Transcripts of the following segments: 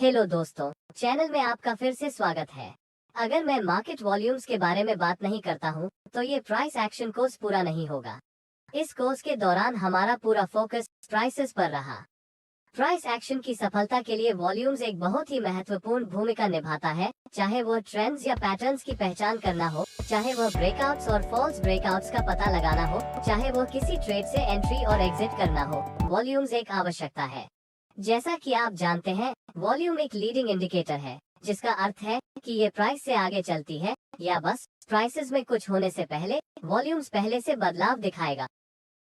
Hello दोस्तों, channel में आपका फिर से स्वागत है। अगर मैं मार्केट वॉल्यूम्स के बारे में बात नहीं करता हूं, तो ये प्राइस एक्शन कोर्स पूरा नहीं होगा। इस कोर्स के दौरान हमारा पूरा फोकस प्राइसेस पर रहा। प्राइस एक्शन की सफलता के लिए वॉल्यूम्स एक बहुत ही महत्वपूर्ण भूमिका निभाता है, चाहे वह ट्रेंड्स या पैटर्न्स की पहचान करना हो, चाहे वह ब्रेकआउट्स और फॉल्स ब्रेकआउट्स का पता लगाना हो, चाहे वह किसी ट्रेड से एंट्री और एग्जिट करना हो, वॉल्यूम्स एक आवश्यकता है। जैसा कि आप जानते हैं, वॉल्यूम एक लीडिंग इंडिकेटर है, जिसका अर्थ है कि ये प्राइस से आगे चलती है या बस प्राइसेस में कुछ होने से पहले वॉल्यूम्स पहले से बदलाव दिखाएगा।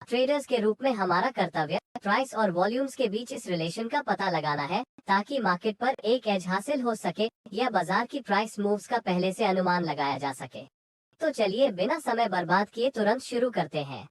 ट्रेडर्स के रूप में हमारा कर्तव्य प्राइस और वॉल्यूम्स के बीच इस रिलेशन का पता लगाना है, ताकि मार्केट पर एक एज हासिल हो सके या बाजार की प्राइस मूव्स का पहले से अनुमान लगाया जा सके। तो चलिए बिना समय बर्बाद किए तुरंत शुरू करते हैं।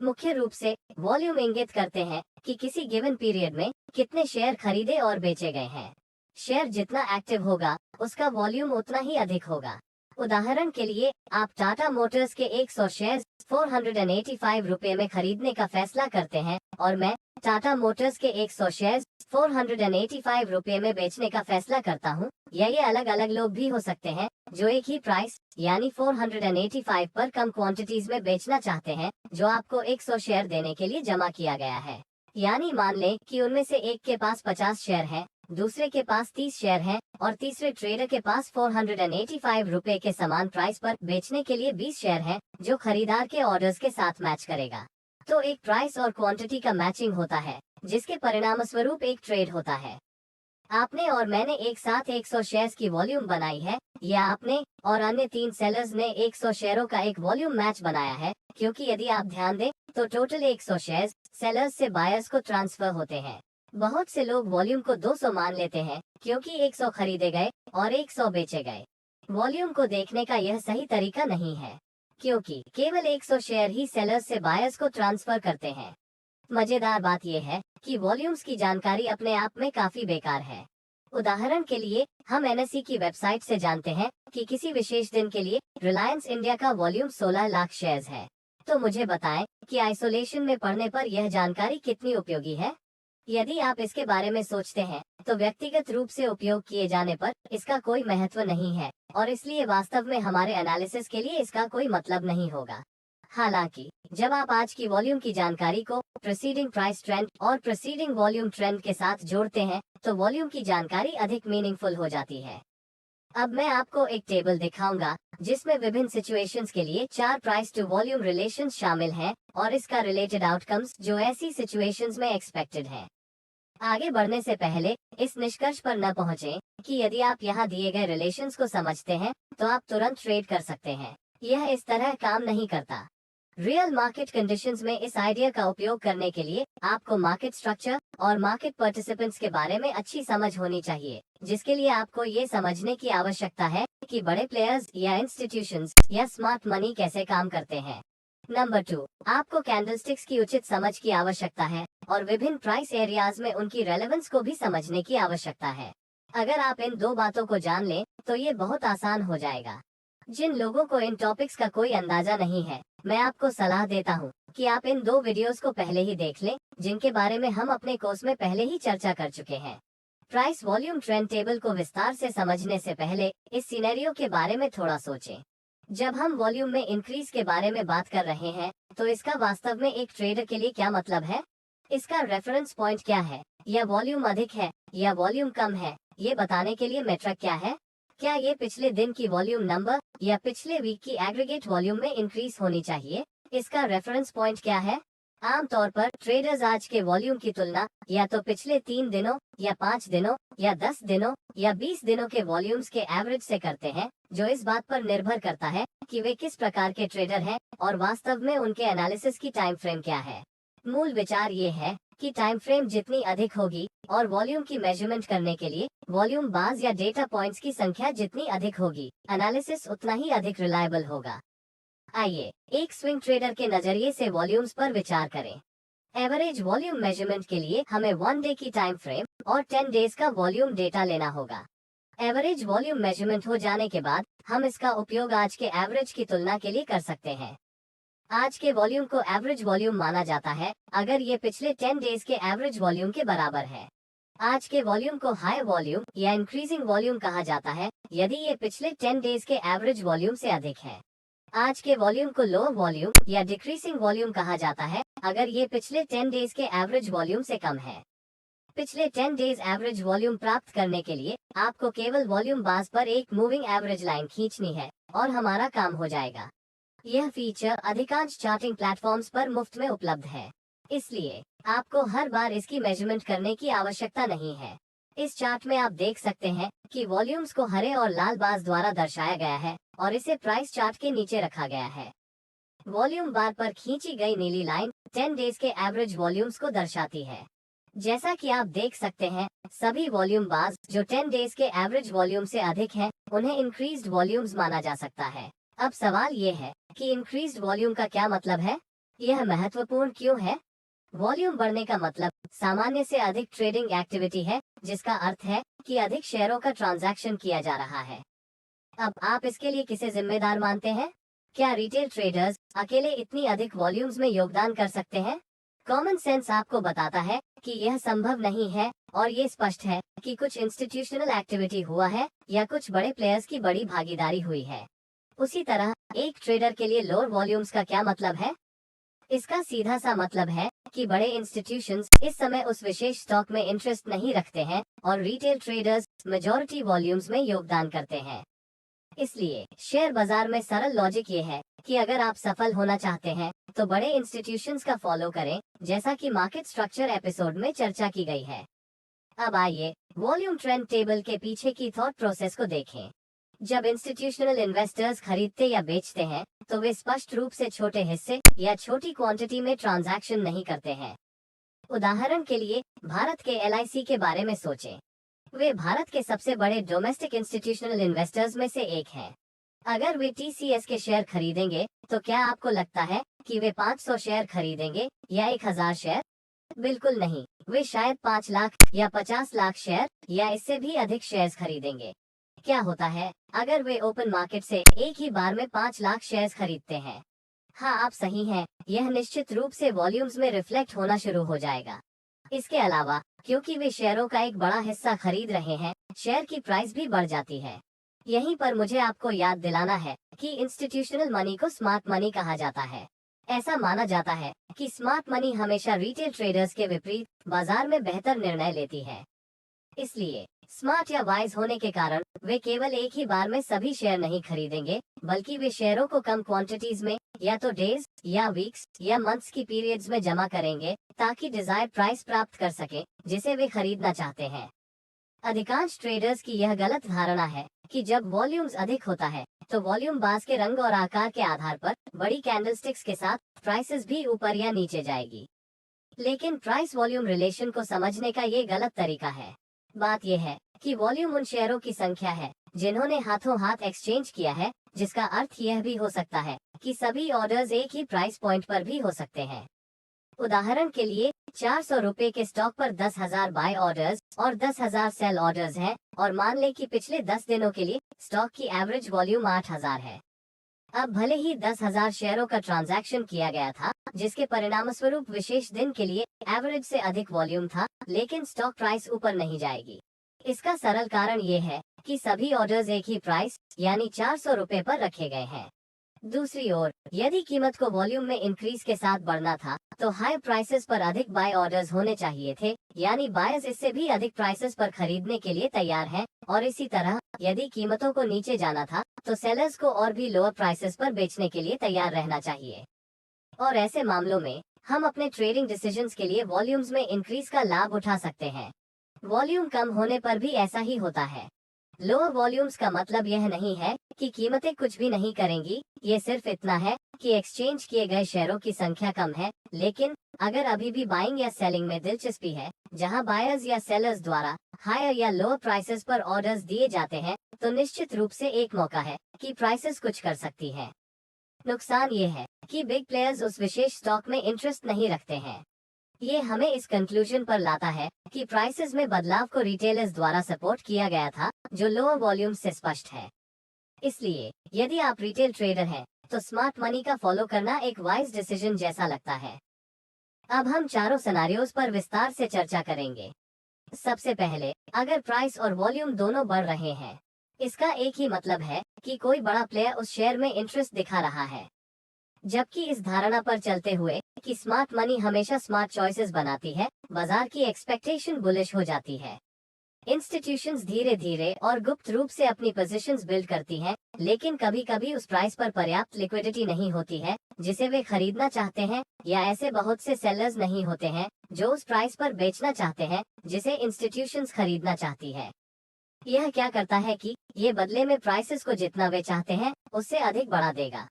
मुख्य रूप से वॉल्यूम इंगित करते हैं कि किसी गिवन पीरियड में कितने शेयर खरीदे और बेचे गए हैं। शेयर जितना एक्टिव होगा, उसका वॉल्यूम उतना ही अधिक होगा। उदाहरण के लिए, आप टाटा मोटर्स के 100 शेयर 485 रुपए में खरीदने का फैसला करते हैं और मैं टाटा मोटर्स के 100 शेयर 485 रुपए में बेचने का फैसला करता हूं, या ये अलग अलग लोग भी हो सकते हैं जो एक ही प्राइस यानी 485 पर कम क्वांटिटीज में बेचना चाहते हैं, जो आपको 100 शेयर देने के लिए जमा किया गया है। यानी मान लें कि उनमें से एक के पास 50 शेयर हैं, दूसरे के पास 30 शेयर हैं और तीसरे ट्रेडर के पास 485 रुपए के समान प्राइस पर बेचने के लिए 20 शेयर हैं, जो खरीदार के ऑर्डर्स के साथ मैच करेगा। तो एक प्राइस और क्वांटिटी का मैचिंग होता है, जिसके परिणामस्वरूप एक ट्रेड होता है। आपने और मैंने एक साथ 100 शेयर्स की वॉल्यूम बनाई है, या आपने और अन्य 3 सेलर्स ने 100 शेयरों का एक वॉल्यूम मैच बनाया है, क्योंकि यदि आप ध्यान दें तो टोटल 100 शेयर्स सेलर्स से बायर्स को ट्रांसफर होते हैं। बहुत से लोग वॉल्यूम को 200 मान लेते हैं, क्योंकि 100 खरीदे गए और 100 बेचे गए। वॉल्यूम को देखने का यह सही तरीका नहीं है, क्योंकि केवल 100 शेयर ही सेलर्स से बायर्स को ट्रांसफर करते हैं। मजेदार बात यह है कि वॉल्यूम्स की जानकारी अपने आप में काफी बेकार है। उदाहरण के लिए, हम एनएसई की वेबसाइट से जानते हैं कि किसी विशेष दिन के लिए रिलायंस इंडिया का वॉल्यूम 16 लाख शेयर्स है। तो मुझे बताएं कि आइसोलेशन में पढ़ने पर यह जानकारी कितनी उपयोगी है। यदि आप इसके बारे में सोचते हैं, तो व्यक्तिगत रूप से उपयोग किए जाने पर इसका कोई महत्व नहीं है, और इसलिए वास्तव में हमारे एनालिसिस के लिए इसका कोई मतलब नहीं होगा। हालांकि जब आप आज की वॉल्यूम की जानकारी को प्रीसीडिंग प्राइस ट्रेंड और प्रीसीडिंग वॉल्यूम ट्रेंड के साथ जोड़ते हैं, तो वॉल्यूम की जानकारी अधिक मीनिंगफुल हो जाती है। अब मैं आपको एक टेबल दिखाऊंगा, जिसमें विभिन्न सिचुएशंस के लिए 4 प्राइस टू वॉल्यूम रिलेशंस शामिल हैं और इसका रिलेटेड आउटकम्स जो ऐसी सिचुएशंस में एक्सपेक्टेड है। आगे बढ़ने से पहले इस निष्कर्ष पर न पहुंचें कि यदि आप यहाँ दिए गए रिलेशंस को समझते हैं, तो आप तुरंत ट्रेड कर सकते हैं। यह इस तरह काम नहीं करता। रियल मार्केट कंडीशंस में इस आइडिया का उपयोग करने के लिए आपको मार्केट स्ट्रक्चर और मार्केट पार्टिसिपेंट्स के बारे में अच्छी समझ होनी चाहिए, जिसके लिए आपको ये समझने की आवश्यकता है कि बड़े प्लेयर्स या इंस्टीट्यूशंस या स्मार्ट मनी कैसे काम करते हैं। नंबर 2, आपको कैंडलस्टिक्स की उचित समझ की आवश्यकता है और विभिन्न प्राइस एरियाज में उनकी रेलेवेंस को भी समझने की आवश्यकता है। अगर आप इन 2 बातों को जान लें, तो ये बहुत आसान हो जाएगा। जिन लोगों को इन टॉपिक्स का कोई अंदाजा नहीं है, मैं आपको सलाह देता हूं कि आप इन 2 वीडियोस को पहले ही देख लें, जिनके बारे में हम अपने कोर्स में पहले ही चर्चा कर चुके हैं। प्राइस वॉल्यूम ट्रेंड टेबल को विस्तार से समझने से पहले इस सिनेरियो के बारे में थोड़ा सोचें। जब हम वॉल्यूम में इंक्रीज के बारे में बात कर रहे हैं, तो इसका वास्तव में एक ट्रेडर के लिए क्या मतलब है? इसका रेफरेंस पॉइंट क्या है? या वॉल्यूम अधिक है या वॉल्यूम कम है, ये बताने के लिए मेट्रिक क्या है? क्या ये पिछले दिन की वॉल्यूम नंबर या पिछले वीक की एग्रीगेट वॉल्यूम में इंक्रीज होनी चाहिए? इसका रेफरेंस पॉइंट क्या है? आमतौर पर ट्रेडर्स आज के वॉल्यूम की तुलना या तो पिछले 3 दिनों या 5 दिनों या 10 दिनों या 20 दिनों के वॉल्यूम्स के एवरेज से करते हैं, जो इस बात पर निर्भर करता है कि वे किस प्रकार के ट्रेडर हैं और वास्तव में उनके एनालिसिस की टाइम फ्रेम क्या है। मूल विचार ये है कि टाइम फ्रेम जितनी अधिक होगी और वॉल्यूम की मेजरमेंट करने के लिए वॉल्यूम बार्स या डेटा पॉइंट्स की संख्या जितनी अधिक होगी, एनालिसिस उतना ही अधिक रिलायबल होगा। आइए एक स्विंग ट्रेडर के नजरिए से वॉल्यूम्स पर विचार करें। एवरेज वॉल्यूम मेजरमेंट के लिए हमें 1 डे की टाइम फ्रेम और 10 डेज का वॉल्यूम डेटा लेना होगा। एवरेज वॉल्यूम मेजरमेंट हो जाने के बाद हम इसका उपयोग आज के एवरेज की तुलना के लिए कर सकते हैं। आज के वॉल्यूम को एवरेज वॉल्यूम माना जाता है अगर ये पिछले 10 डेज के एवरेज वॉल्यूम के बराबर है। आज के वॉल्यूम को हाई वॉल्यूम या इंक्रीजिंग वॉल्यूम कहा जाता है यदि ये पिछले 10 डेज के एवरेज वॉल्यूम से अधिक है। आज के वॉल्यूम को लो वॉल्यूम या डिक्रीजिंग वॉल्यूम कहा जाता है अगर ये पिछले 10 डेज के एवरेज वॉल्यूम से कम है। पिछले 10 डेज एवरेज वॉल्यूम प्राप्त करने के लिए आपको केवल वॉल्यूम बार्स पर एक मूविंग एवरेज लाइन खींचनी है और हमारा काम हो जाएगा। यह फीचर अधिकांश चार्टिंग प्लेटफॉर्म्स पर मुफ्त में उपलब्ध है, इसलिए आपको हर बार इसकी मेजरमेंट करने की आवश्यकता नहीं है। इस चार्ट में आप देख सकते हैं कि वॉल्यूम्स को हरे और लाल बार्स द्वारा दर्शाया गया है और इसे प्राइस चार्ट के नीचे रखा गया है। वॉल्यूम बार पर खींची गई नीली लाइन 10 डेज के एवरेज वॉल्यूम्स को दर्शाती है। जैसा कि आप देख सकते हैं, सभी वॉल्यूम बार्स जो 10 डेज के एवरेज वॉल्यूम से अधिक हैं, उन्हें इंक्रीज्ड वॉल्यूम्स माना जा सकता है। अब सवाल ये है कि इंक्रीज्ड वॉल्यूम का क्या मतलब है? यह महत्वपूर्ण क्यों है? वॉल्यूम बढ़ने का मतलब सामान्य से अधिक ट्रेडिंग एक्टिविटी है, जिसका अर्थ है कि अधिक शेयरों का ट्रांजैक्शन किया जा रहा है। अब आप इसके लिए किसे जिम्मेदार मानते हैं? क्या रिटेल ट्रेडर्स अकेले इतनी अधिक वॉल्यूम्स में योगदान कर सकते हैं? कॉमन सेंस आपको बताता है कि यह संभव नहीं है और ये स्पष्ट है कि कुछ इंस्टीट्यूशनल एक्टिविटी हुआ है या कुछ बड़े प्लेयर्स की बड़ी भागीदारी हुई है। उसी तरह एक ट्रेडर के लिए लोअर वॉल्यूम्स का क्या मतलब है? इसका सीधा सा मतलब है कि बड़े इंस्टीट्यूशंस इस समय उस विशेष स्टॉक में इंटरेस्ट नहीं रखते हैं और रिटेल ट्रेडर्स मेजॉरिटी वॉल्यूम्स में योगदान करते हैं। इसलिए शेयर बाजार में सरल लॉजिक ये है कि अगर आप सफल होना चाहते हैं तो बड़े इंस्टीट्यूशंस का फॉलो करें, जैसा कि मार्केट स्ट्रक्चर एपिसोड में चर्चा की गई है। अब आइए वॉल्यूम ट्रेंड टेबल के पीछे की थॉट प्रोसेस को देखें। जब इंस्टीट्यूशनल इन्वेस्टर्स खरीदते या बेचते हैं तो वे स्पष्ट रूप से छोटे हिस्से या छोटी क्वांटिटी में ट्रांजैक्शन नहीं करते हैं। उदाहरण के लिए भारत के LIC के बारे में सोचें। वे भारत के सबसे बड़े डोमेस्टिक इंस्टीट्यूशनल इन्वेस्टर्स में से एक हैं। अगर वे TCS के शेयर खरीदेंगे तो क्या आपको लगता है कि वे 500 शेयर खरीदेंगे या 1000 शेयर? बिल्कुल नहीं, वे शायद 5 लाख या 50 लाख शेयर या इससे भी अधिक शेयर्स खरीदेंगे। क्या होता है अगर वे ओपन मार्केट से एक ही बार में 5 लाख शेयर्स खरीदते हैं? हाँ, आप सही हैं, यह निश्चित रूप से वॉल्यूम्स में रिफ्लेक्ट होना शुरू हो जाएगा। इसके अलावा क्योंकि वे शेयरों का एक बड़ा हिस्सा खरीद रहे हैं, शेयर की प्राइस भी बढ़ जाती है। यहीं पर मुझे आपको याद दिलाना है कि इंस्टीट्यूशनल मनी को स्मार्ट मनी कहा जाता है। ऐसा माना जाता है कि स्मार्ट मनी हमेशा रिटेल ट्रेडर्स के विपरीत बाजार में बेहतर निर्णय लेती है। इसलिए स्मार्ट या वाइज होने के कारण वे केवल एक ही बार में सभी शेयर नहीं खरीदेंगे, बल्कि वे शेयरों को कम क्वांटिटीज में या तो डेज या वीक्स या मंथ्स की पीरियड्स में जमा करेंगे ताकि डिजायर्ड प्राइस प्राप्त कर सके जिसे वे खरीदना चाहते हैं। अधिकांश ट्रेडर्स की यह गलत धारणा है कि जब वॉल्यूम्स अधिक होता है तो वॉल्यूम बार्स के रंग और आकार के आधार पर बड़ी कैंडलस्टिक्स के साथ प्राइसेस भी ऊपर या नीचे जाएगी। लेकिन प्राइस वॉल्यूम रिलेशन को समझने का ये गलत तरीका है। बात यह है कि वॉल्यूम उन शेयरों की संख्या है जिन्होंने हाथों हाथ एक्सचेंज किया है, जिसका अर्थ यह भी हो सकता है कि सभी ऑर्डर्स एक ही प्राइस पॉइंट पर भी हो सकते हैं। उदाहरण के लिए 400 रुपए के स्टॉक पर 10,000 बाय ऑर्डर्स और 10,000 सेल ऑर्डर्स हैं और मान लें कि पिछले 10 दिनों के लिए स्टॉक की एवरेज वॉल्यूम 8,000 है। अब भले ही 10,000 शेयरों का ट्रांजैक्शन किया गया था, जिसके परिणामस्वरूप विशेष दिन के लिए एवरेज से अधिक वॉल्यूम था, लेकिन स्टॉक प्राइस ऊपर नहीं जाएगी। इसका सरल कारण ये है कि सभी ऑर्डर्स एक ही प्राइस यानी 400 रुपए पर रखे गए हैं। दूसरी ओर यदि कीमत को वॉल्यूम में इंक्रीज के साथ बढ़ना था तो हाई प्राइसेस पर अधिक बाय ऑर्डर्स होने चाहिए थे, यानी बायर्स इससे भी अधिक प्राइसेस पर खरीदने के लिए तैयार हैं, और इसी तरह यदि कीमतों को नीचे जाना था तो सेलर्स को और भी लोअर प्राइसेस पर बेचने के लिए तैयार रहना चाहिए। और ऐसे मामलों में हम अपने ट्रेडिंग डिसीजंस के लिए वॉल्यूम्स में इंक्रीज का लाभ उठा सकते हैं। वॉल्यूम कम होने पर भी ऐसा ही होता है। लोअर वॉल्यूम्स का मतलब यह नहीं है कि कीमतें कुछ भी नहीं करेंगी, ये सिर्फ इतना है कि एक्सचेंज किए गए शेयरों की संख्या कम है। लेकिन अगर अभी भी बाइंग या सेलिंग में दिलचस्पी है, जहां बायर्स या सेलर्स द्वारा हायर या लोअर प्राइसेस पर ऑर्डर्स दिए जाते हैं, तो निश्चित रूप से एक मौका है कि प्राइसेस कुछ कर सकती है। नुकसान ये है कि बिग प्लेयर्स उस विशेष स्टॉक में इंटरेस्ट नहीं रखते हैं। ये हमें इस कंक्लूजन पर लाता है कि प्राइसेस में बदलाव को रिटेलर्स द्वारा सपोर्ट किया गया था, जो लोअर वॉल्यूम से स्पष्ट है। इसलिए यदि आप रिटेल ट्रेडर हैं तो स्मार्ट मनी का फॉलो करना एक वाइज डिसीजन जैसा लगता है। अब हम चारों सिनेरियोज पर विस्तार से चर्चा करेंगे। सबसे पहले, अगर प्राइस और वॉल्यूम दोनों बढ़ रहे हैं, इसका एक ही मतलब है कि कोई बड़ा प्लेयर उस शेयर में इंटरेस्ट दिखा रहा है। जबकि इस धारणा पर चलते हुए कि स्मार्ट मनी हमेशा स्मार्ट चॉइसेस बनाती है, बाजार की एक्सपेक्टेशन बुलिश हो जाती है। इंस्टीट्यूशंस धीरे धीरे और गुप्त रूप से अपनी पोजीशंस बिल्ड करती हैं, लेकिन कभी कभी उस प्राइस पर पर्याप्त लिक्विडिटी नहीं होती है जिसे वे खरीदना चाहते हैं, या ऐसे बहुत से सेलर्स नहीं होते हैं जो उस प्राइस पर बेचना चाहते हैं जिसे इंस्टीट्यूशंस खरीदना चाहती है। यह क्या करता है कि ये बदले में प्राइसेस को जितना वे चाहते हैं उससे अधिक बढ़ा देगा।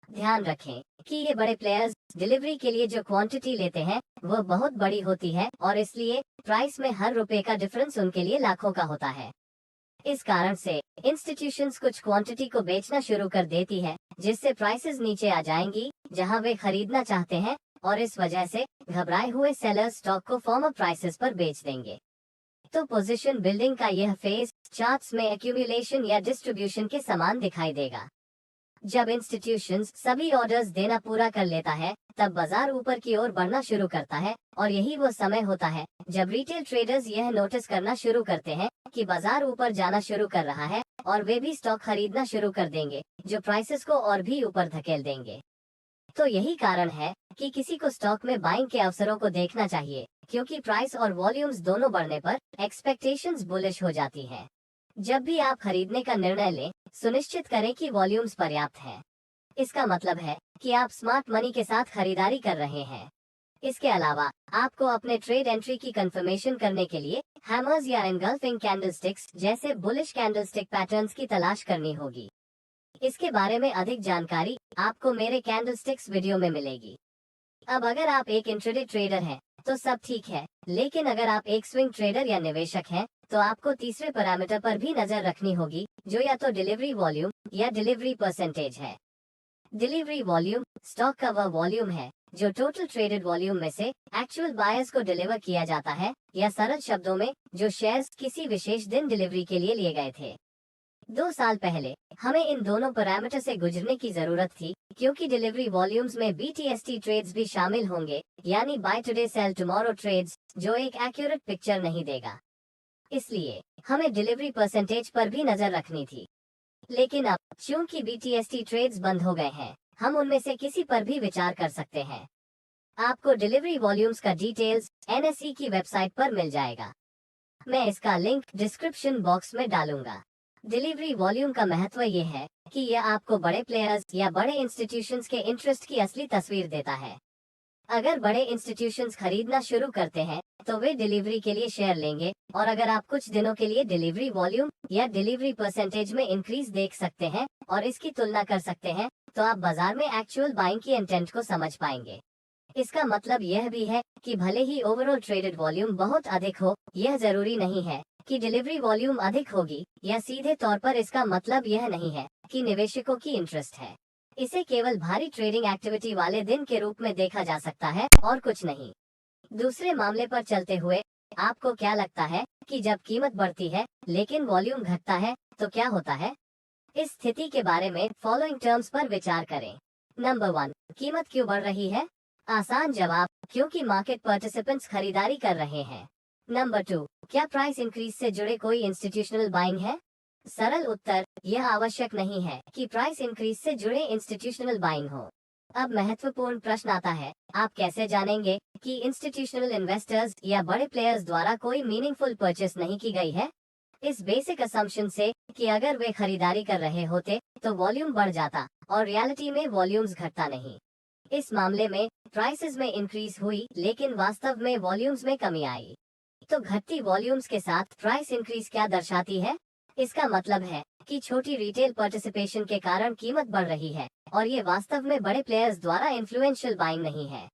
ध्यान रखें कि ये बड़े प्लेयर्स डिलीवरी के लिए जो क्वांटिटी लेते हैं वो बहुत बड़ी होती है, और इसलिए प्राइस में हर रुपए का डिफरेंस उनके लिए लाखों का होता है। इस कारण से इंस्टीट्यूशंस कुछ क्वांटिटी को बेचना शुरू कर देती है, जिससे प्राइसेस नीचे आ जाएंगी जहां वे खरीदना चाहते हैं, और इस वजह से घबराए हुए सेलर्स स्टॉक को फॉर्मर प्राइसेस पर बेच देंगे। तो पोजीशन बिल्डिंग का यह फेज चार्ट्स में एक्यूमुलेशन या डिस्ट्रीब्यूशन के समान दिखाई देगा। जब इंस्टीट्यूशंस सभी ऑर्डर्स देना पूरा कर लेता है, तब बाजार ऊपर की ओर बढ़ना शुरू करता है, और यही वो समय होता है जब रिटेल ट्रेडर्स यह नोटिस करना शुरू करते हैं कि बाजार ऊपर जाना शुरू कर रहा है, और वे भी स्टॉक खरीदना शुरू कर देंगे जो प्राइसेस को और भी ऊपर धकेल देंगे। तो यही कारण है कि किसी को स्टॉक में बाइंग के अवसरों को देखना चाहिए, क्योंकि प्राइस और वॉल्यूम्स दोनों बढ़ने पर एक्सपेक्टेशंस बुलिश हो जाती है। जब भी आप खरीदने का निर्णय लें, सुनिश्चित करें कि वॉल्यूम्स पर्याप्त हैं। इसका मतलब है कि आप स्मार्ट मनी के साथ खरीदारी कर रहे हैं। इसके अलावा आपको अपने ट्रेड एंट्री की कंफर्मेशन करने के लिए हैमर्स या एंगल्फिंग कैंडलस्टिक्स जैसे बुलिश कैंडलस्टिक पैटर्न्स की तलाश करनी होगी। इसके बारे में अधिक जानकारी आपको मेरे कैंडलस्टिक्स वीडियो में मिलेगी। अब अगर आप एक इंट्राडे ट्रेडर हैं तो सब ठीक है, लेकिन अगर आप एक स्विंग ट्रेडर या निवेशक हैं तो आपको तीसरे पैरामीटर पर भी नजर रखनी होगी, जो या तो डिलीवरी वॉल्यूम या डिलीवरी परसेंटेज है। डिलीवरी वॉल्यूम स्टॉक का वह वॉल्यूम है जो टोटल ट्रेडेड वॉल्यूम में से एक्चुअल बायर्स को डिलीवर किया जाता है, या सरल शब्दों में जो शेयर्स किसी विशेष दिन डिलीवरी के लिए लिए गए थे। 2 साल पहले हमें इन दोनों पैरामीटर से गुजरने की जरूरत थी, क्योंकि डिलीवरी वॉल्यूम्स में BTST ट्रेड्स भी शामिल होंगे, यानी buy today sell tomorrow trades, जो एक एक्यूरेट पिक्चर नहीं देगा। इसलिए हमें डिलीवरी परसेंटेज पर भी नजर रखनी थी। लेकिन अब चूंकि BTST ट्रेड्स बंद हो गए हैं, हम उनमें से किसी पर भी विचार कर सकते हैं। आपको डिलीवरी वॉल्यूम्स का डिटेल्स NSE की वेबसाइट पर मिल जाएगा। मैं इसका लिंक डिस्क्रिप्शन बॉक्स में डालूंगा। डिलीवरी वॉल्यूम का महत्व ये है कि यह आपको बड़े प्लेयर्स या बड़े इंस्टीट्यूशंस के इंटरेस्ट की असली तस्वीर देता है। अगर बड़े इंस्टीट्यूशंस खरीदना शुरू करते हैं तो वे डिलीवरी के लिए शेयर लेंगे, और अगर आप कुछ दिनों के लिए डिलीवरी वॉल्यूम या डिलीवरी परसेंटेज में इंक्रीज देख सकते हैं और इसकी तुलना कर सकते हैं, तो आप बाजार में एक्चुअल बाइंग की इंटेंट को समझ पाएंगे। इसका मतलब यह भी है कि भले ही ओवरऑल ट्रेडेड वॉल्यूम बहुत अधिक हो, यह जरूरी नहीं है कि डिलीवरी वॉल्यूम अधिक होगी, या सीधे तौर पर इसका मतलब यह नहीं है कि निवेशकों की इंटरेस्ट है। इसे केवल भारी ट्रेडिंग एक्टिविटी वाले दिन के रूप में देखा जा सकता है और कुछ नहीं। दूसरे मामले पर चलते हुए, आपको क्या लगता है कि जब कीमत बढ़ती है लेकिन वॉल्यूम घटता है तो क्या होता है? इस स्थिति के बारे में फॉलोइंग टर्म्स पर विचार करें। नंबर 1, कीमत क्यों बढ़ रही है? आसान जवाब, क्योंकि मार्केट पार्टिसिपेंट्स खरीदारी कर रहे हैं। नंबर 2, क्या प्राइस इंक्रीज से जुड़े कोई इंस्टीट्यूशनल बाइंग है? सरल उत्तर, यह आवश्यक नहीं है कि प्राइस इंक्रीज से जुड़े इंस्टीट्यूशनल बाइंग हो। अब महत्वपूर्ण प्रश्न आता है, आप कैसे जानेंगे कि इंस्टीट्यूशनल इन्वेस्टर्स या बड़े प्लेयर्स द्वारा कोई मीनिंगफुल परचेस नहीं की गई है? इस बेसिक असम्पशन से कि अगर वे खरीदारी कर रहे होते तो वॉल्यूम बढ़ जाता, और रियलिटी में वॉल्यूम्स घटता नहीं। इस मामले में प्राइसेस में इंक्रीज हुई, लेकिन वास्तव में वॉल्यूम्स में कमी आई। तो घटती वॉल्यूम्स के साथ प्राइस इंक्रीज क्या दर्शाती है? इसका मतलब है कि छोटी रिटेल पार्टिसिपेशन के कारण कीमत बढ़ रही है, और ये वास्तव में बड़े प्लेयर्स द्वारा इन्फ्लुएंशियल बाइंग नहीं है।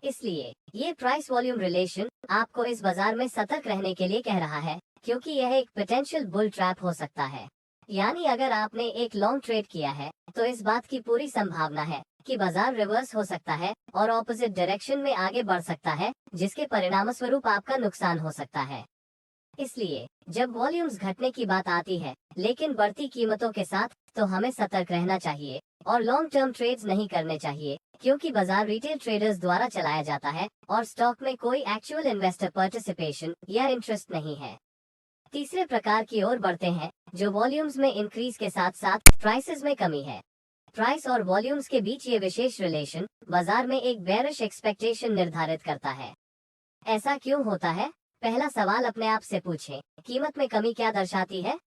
इसलिए ये प्राइस वॉल्यूम रिलेशन आपको इस बाजार में सतर्क रहने के लिए कह रहा है, क्योंकि यह एक पोटेंशियल बुल ट्रैप हो सकता है। यानी अगर आपने एक लॉन्ग ट्रेड किया है तो इस बात की पूरी संभावना है कि बाजार रिवर्स हो सकता है और ऑपोजिट डायरेक्शन में आगे बढ़ सकता है, जिसके परिणामस्वरूप आपका नुकसान हो सकता है। इसलिए जब वॉल्यूम्स घटने की बात आती है लेकिन बढ़ती कीमतों के साथ, तो हमें सतर्क रहना चाहिए और लॉन्ग टर्म ट्रेड्स नहीं करने चाहिए, क्योंकि बाजार रिटेल ट्रेडर्स द्वारा चलाया जाता है और स्टॉक में कोई एक्चुअल इन्वेस्टर पार्टिसिपेशन या इंटरेस्ट नहीं है। तीसरे प्रकार की ओर बढ़ते हैं, जो वॉल्यूम्स में इंक्रीज के साथ साथ प्राइसेस में कमी है। प्राइस और वॉल्यूम्स के बीच ये विशेष रिलेशन बाजार में एक बेरिश एक्सपेक्टेशन निर्धारित करता है। ऐसा क्यों होता है? पहला सवाल अपने आप से पूछें, कीमत में कमी क्या दर्शाती है?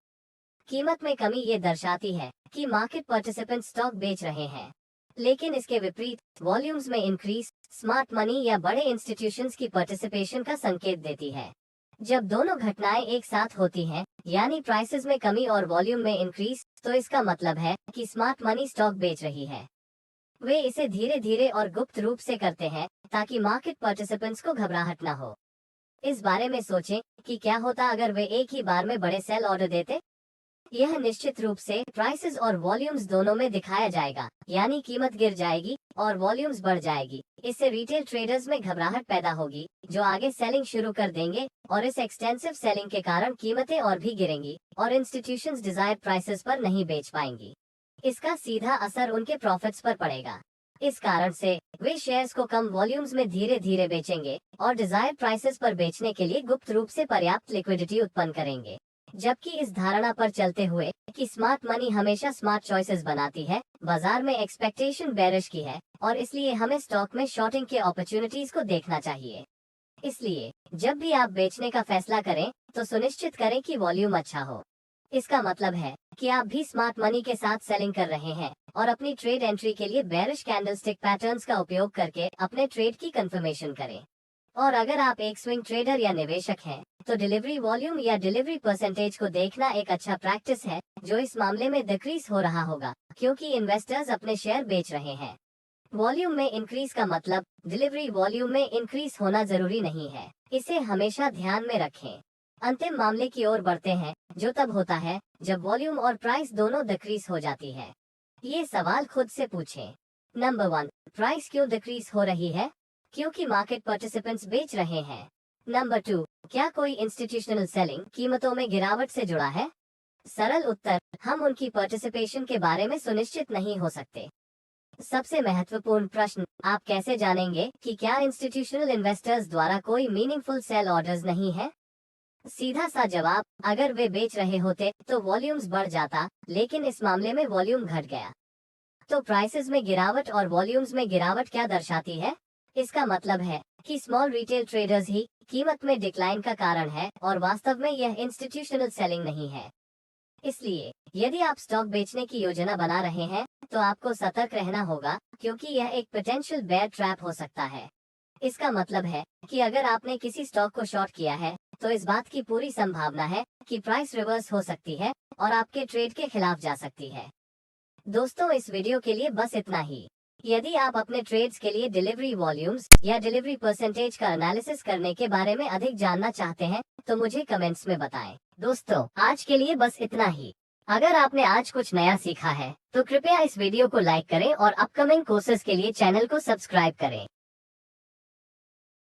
कीमत में कमी ये दर्शाती है कि मार्केट पार्टिसिपेंट स्टॉक बेच रहे हैं, लेकिन इसके विपरीत वॉल्यूम्स में इंक्रीज स्मार्ट मनी या बड़े इंस्टीट्यूशंस की पार्टिसिपेशन का संकेत देती है। जब दोनों घटनाएं एक साथ होती हैं, यानी प्राइसेस में कमी और वॉल्यूम में इंक्रीज, तो इसका मतलब है कि स्मार्ट मनी स्टॉक बेच रही है। वे इसे धीरे धीरे और गुप्त रूप से करते हैं ताकि मार्केट पार्टिसिपेंट्स को घबराहट न हो। इस बारे में सोचें कि क्या होता अगर वे एक ही बार में बड़े सेल ऑर्डर देते। यह निश्चित रूप से प्राइसेस और वॉल्यूम्स दोनों में दिखाया जाएगा, यानी कीमत गिर जाएगी और वॉल्यूम्स बढ़ जाएगी। इससे रिटेल ट्रेडर्स में घबराहट पैदा होगी, जो आगे सेलिंग शुरू कर देंगे और इस एक्सटेंसिव सेलिंग के कारण कीमतें और भी गिरेंगी और इंस्टीट्यूशंस डिजायर्ड प्राइसेस पर नहीं बेच पाएंगी। इसका सीधा असर उनके प्रॉफिट्स पर पड़ेगा। इस कारण से वे शेयर्स को कम वॉल्यूम्स में धीरे धीरे बेचेंगे और डिजायर्ड प्राइसेस पर बेचने के लिए गुप्त रूप से पर्याप्त लिक्विडिटी उत्पन्न करेंगे। जबकि इस धारणा पर चलते हुए कि स्मार्ट मनी हमेशा स्मार्ट चॉइसेस बनाती है, बाजार में एक्सपेक्टेशन बेरिश की है और इसलिए हमें स्टॉक में शॉर्टिंग के अपॉर्चुनिटीज को देखना चाहिए। इसलिए जब भी आप बेचने का फैसला करें तो सुनिश्चित करें कि वॉल्यूम अच्छा हो। इसका मतलब है कि आप भी स्मार्ट मनी के साथ सेलिंग कर रहे हैं और अपनी ट्रेड एंट्री के लिए बेरिश कैंडलस्टिक पैटर्न्स का उपयोग करके अपने ट्रेड की कंफर्मेशन करें। और अगर आप एक स्विंग ट्रेडर या निवेशक हैं, तो डिलीवरी वॉल्यूम या डिलीवरी परसेंटेज को देखना एक अच्छा प्रैक्टिस है, जो इस मामले में डिक्रीज हो रहा होगा क्योंकि इन्वेस्टर्स अपने शेयर बेच रहे हैं। वॉल्यूम में इंक्रीज का मतलब डिलीवरी वॉल्यूम में इंक्रीज होना जरूरी नहीं है, इसे हमेशा ध्यान में रखें। अंतिम मामले की ओर बढ़ते हैं, जो तब होता है जब वॉल्यूम और प्राइस दोनों डिक्रीज हो जाती है। ये सवाल खुद से पूछें। नंबर 1, प्राइस क्यों डिक्रीज हो रही है? क्योंकि मार्केट पार्टिसिपेंट्स बेच रहे हैं। नंबर 2, क्या कोई इंस्टीट्यूशनल सेलिंग कीमतों में गिरावट से जुड़ा है? सरल उत्तर, हम उनकी पार्टिसिपेशन के बारे में सुनिश्चित नहीं हो सकते। सबसे महत्वपूर्ण प्रश्न, आप कैसे जानेंगे कि क्या इंस्टीट्यूशनल इन्वेस्टर्स द्वारा कोई मीनिंगफुल सेल ऑर्डर्स नहीं है? सीधा सा जवाब, अगर वे बेच रहे होते तो वॉल्यूम्स बढ़ जाता, लेकिन इस मामले में वॉल्यूम घट गया। तो प्राइसेस में गिरावट और वॉल्यूम्स में गिरावट क्या दर्शाती है? इसका मतलब है कि स्मॉल रिटेल ट्रेडर्स ही कीमत में डिक्लाइन का कारण है और वास्तव में यह इंस्टीट्यूशनल सेलिंग नहीं है। इसलिए यदि आप स्टॉक बेचने की योजना बना रहे हैं तो आपको सतर्क रहना होगा, क्योंकि यह एक पोटेंशियल बेयर ट्रैप हो सकता है। इसका मतलब है कि अगर आपने किसी स्टॉक को शॉर्ट किया है तो इस बात की पूरी संभावना है कि प्राइस रिवर्स हो सकती है और आपके ट्रेड के खिलाफ जा सकती है। दोस्तों, इस वीडियो के लिए बस इतना ही। यदि आप अपने ट्रेड्स के लिए डिलीवरी वॉल्यूम्स या डिलीवरी परसेंटेज का एनालिसिस करने के बारे में अधिक जानना चाहते हैं तो मुझे कमेंट्स में बताएं। दोस्तों, आज के लिए बस इतना ही। अगर आपने आज कुछ नया सीखा है तो कृपया इस वीडियो को लाइक करें और अपकमिंग कोर्सेज के लिए चैनल को सब्सक्राइब करें।